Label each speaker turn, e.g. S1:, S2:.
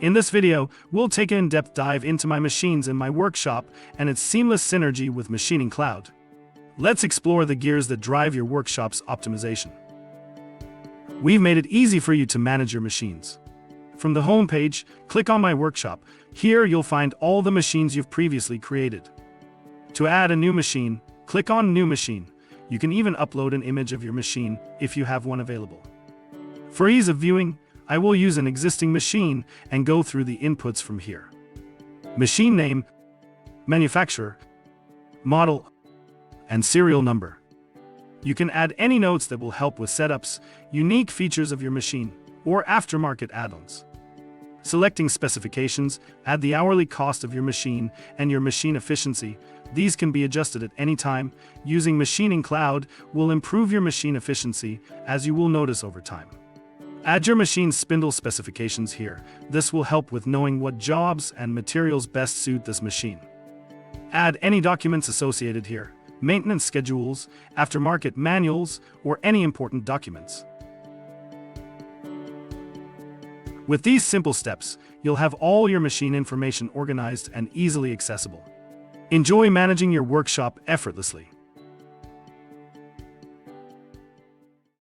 S1: In this video, we'll take an in-depth dive into my machines in my workshop and its seamless synergy with MachiningCloud. Let's explore the gears that drive your workshop's optimization. We've made it easy for you to manage your machines. From the home page, click on My Workshop. Here you'll find all the machines you've previously created. To add a new machine, click on New Machine. You can even upload an image of your machine if you have one available. For ease of viewing, I will use an existing machine and go through the inputs from here. Machine name, manufacturer, model, and serial number. You can add any notes that will help with setups, unique features of your machine, or aftermarket add-ons. Selecting specifications, add the hourly cost of your machine and your machine efficiency. These can be adjusted at any time. Using MachiningCloud will improve your machine efficiency, as you will notice over time. Add your machine's spindle specifications here. This will help with knowing what jobs and materials best suit this machine. Add any documents associated here, maintenance schedules, aftermarket manuals, or any important documents. With these simple steps, you'll have all your machine information organized and easily accessible. Enjoy managing your workshop effortlessly.